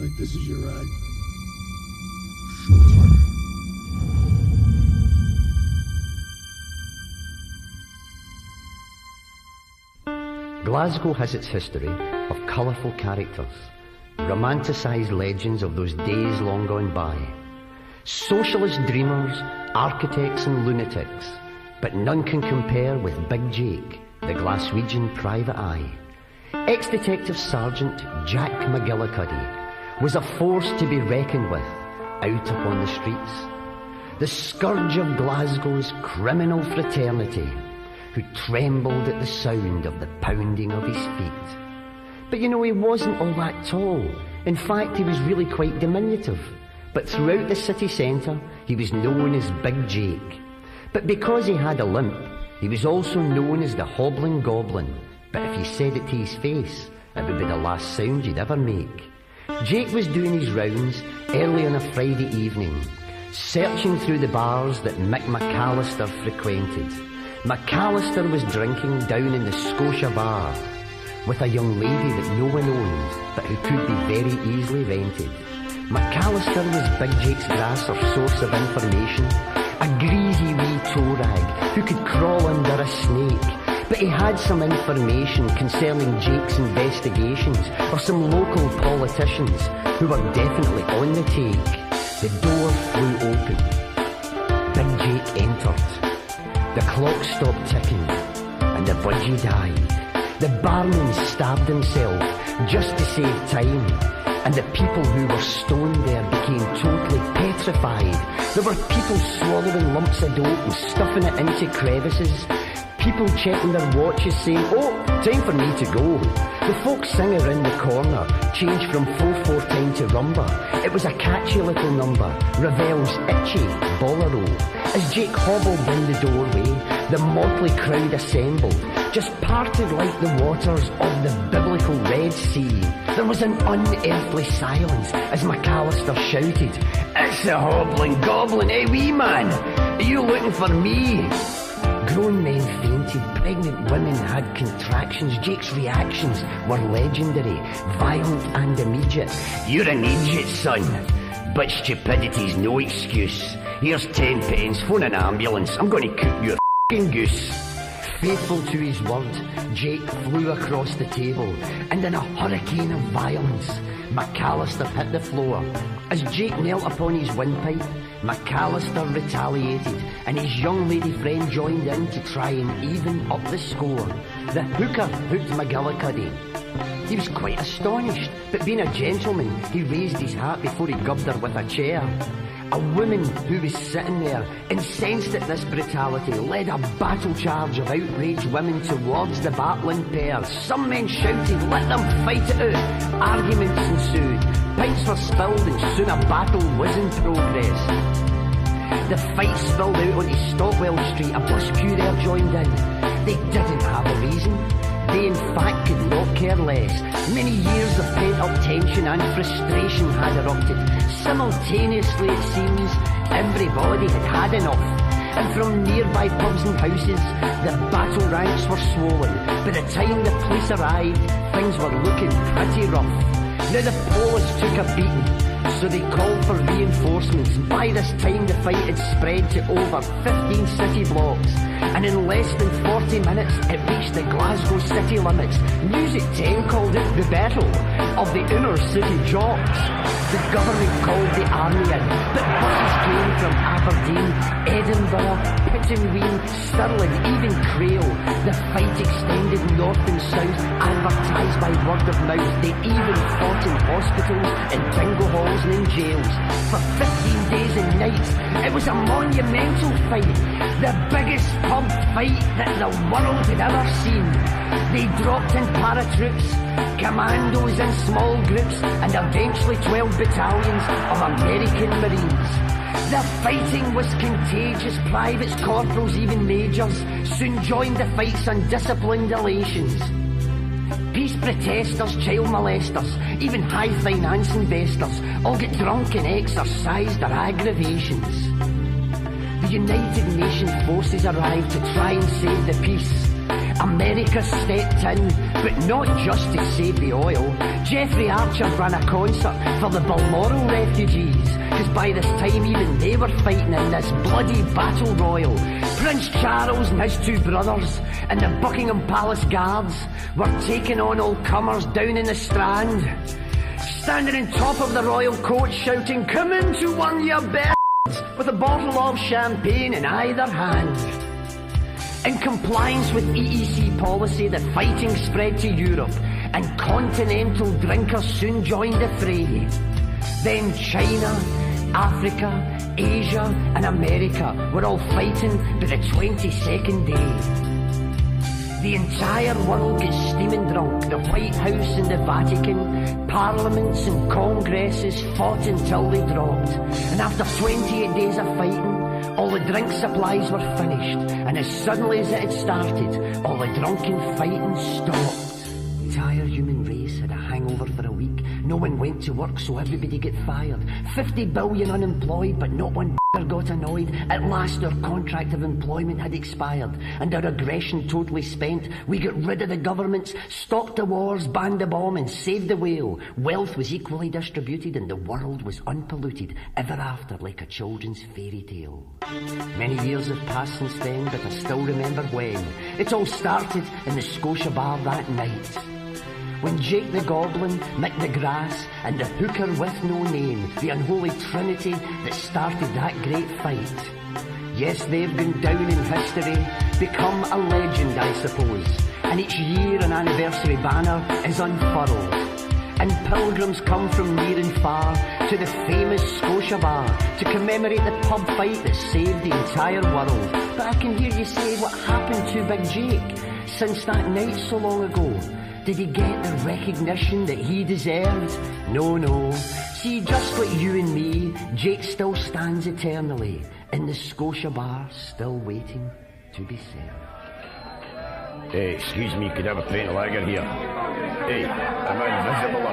like this is your ride. Showtime. Glasgow has its history of colourful characters, romanticised legends of those days long gone by, socialist dreamers, architects and lunatics, but none can compare with Big Jake, the Glaswegian private eye. Ex-Detective Sergeant Jack McGillicuddy was a force to be reckoned with out upon the streets, the scourge of Glasgow's criminal fraternity, who trembled at the sound of the pounding of his feet. But you know, he wasn't all that tall. In fact, he was really quite diminutive. But throughout the city centre, he was known as Big Jake. But because he had a limp, he was also known as the Hobbling Goblin. But if you said it to his face, it would be the last sound you'd ever make. Jake was doing his rounds early on a Friday evening, searching through the bars that Mick McAllister frequented. McAllister was drinking down in the Scotia Bar with a young lady that no one owned, but who could be very easily rented. McAllister was Big Jake's grass or source of information, a greasy wee toe rag who could crawl under a snake. But he had some information concerning Jake's investigations of some local politicians who were definitely on the take. The door flew open. Big Jake entered. The clock stopped ticking, and the budgie died. The barman stabbed himself just to save time, and the people who were stoned there became totally petrified. There were people swallowing lumps of dope and stuffing it into crevices. People checking their watches saying, "Oh, time for me to go." The folk sing around the corner changed from 4/4 time to rumba. It was a catchy little number, Ravel's itchy bolero. As Jake hobbled down the doorway, the motley crowd assembled, just parted like the waters of the biblical Red Sea. There was an unearthly silence as McAllister shouted, "It's the Hobbling Goblin, eh, wee man? Are you looking for me?" Grown men fainted, pregnant women had contractions. Jake's reactions were legendary, violent and immediate. "You're an idiot, son, but stupidity's no excuse. Here's 10 pence, phone an ambulance, I'm going to cook you a f***ing goose." Faithful to his word, Jake flew across the table, and in a hurricane of violence, McAllister hit the floor. As Jake knelt upon his windpipe, McAllister retaliated, and his young lady friend joined in to try and even up the score. The hooker hooked McGillicuddy. He was quite astonished, but being a gentleman, he raised his hat before he gubbed her with a chair. A woman who was sitting there, incensed at this brutality, led a battle charge of outraged women towards the battling pair. Some men shouted, "Let them fight it out." Arguments ensued. Pints were spilled and soon a battle was in progress. The fight spilled out onto Stockwell Street. A bus queue there joined in. They didn't have a reason. They in fact could not care less. Many years of pent-up tension and frustration had erupted. Simultaneously, it seems, everybody had had enough. And from nearby pubs and houses, the battle ranks were swollen. By the time the police arrived, things were looking pretty rough. Now the police took a beating, so they called for reinforcements. By this time the fight had spread to over 15 city blocks, and in less than 40 minutes it reached the Glasgow city limits. News at 10 called it the Battle of the Inner City Jocks. The government called the army in, but buses came from Aberdeen, Edinburgh, Pittenweem, Stirling, even Crail. The fight extended north and south, advertised by word of mouth. They even fought in hospitals, in bingo halls and in jails. For 15 days and nights, it was a monumental fight. The biggest pub fight that the world had ever seen. They dropped in paratroops, commandos in small groups, and eventually 12 battalions of American Marines. The fighting was contagious. Privates, corporals, even majors soon joined the fight's undisciplined elations. Peace protesters, child molesters, even high finance investors all get drunk and exercise their aggravations. The United Nations forces arrived to try and save the peace. America stepped in, But not just to save the oil. Geoffrey Archer ran a concert for the Balmoral refugees, because by this time even they were fighting in this bloody battle royal. Prince Charles and his two brothers and the Buckingham Palace guards were taking on all comers down in the Strand, standing on top of the royal coach shouting, "Come into one, you birds," with a bottle of champagne in either hand. In compliance with EEC policy, the fighting spread to Europe, and continental drinkers soon joined the fray. Then China, Africa, Asia and America were all fighting by the 22nd day. The entire world gets steaming drunk. The White House and the Vatican, parliaments and congresses fought until they dropped. And after 28 days of fighting, all the drink supplies were finished, and as suddenly as it had started, all the drunken fighting stopped. The entire human race had a hangover for a week. No one went to work, so everybody got fired. 50 billion unemployed, but not one got annoyed. At last our contract of employment had expired, and our aggression totally spent. We got rid of the governments, stopped the wars, banned the bomb and saved the whale. Wealth was equally distributed and the world was unpolluted, ever after like a children's fairy tale. Many years have passed since then, but I still remember when. It all started in the Scotia bar that night, when Jake the Goblin, Mick the Grass and the hooker with no name, the unholy trinity that started that great fight. Yes, they've gone down in history, become a legend I suppose, and each year an anniversary banner is unfurled, and pilgrims come from near and far to the famous Scotia bar to commemorate the pub fight that saved the entire world. But I can hear you say, what happened to Big Jake since that night so long ago? Did he get the recognition that he deserved? No, no. See, just like you and me, Jake still stands eternally in the Scotia bar, still waiting to be served. Hey, excuse me, could I have a pint of lager here? Hey, am I invisible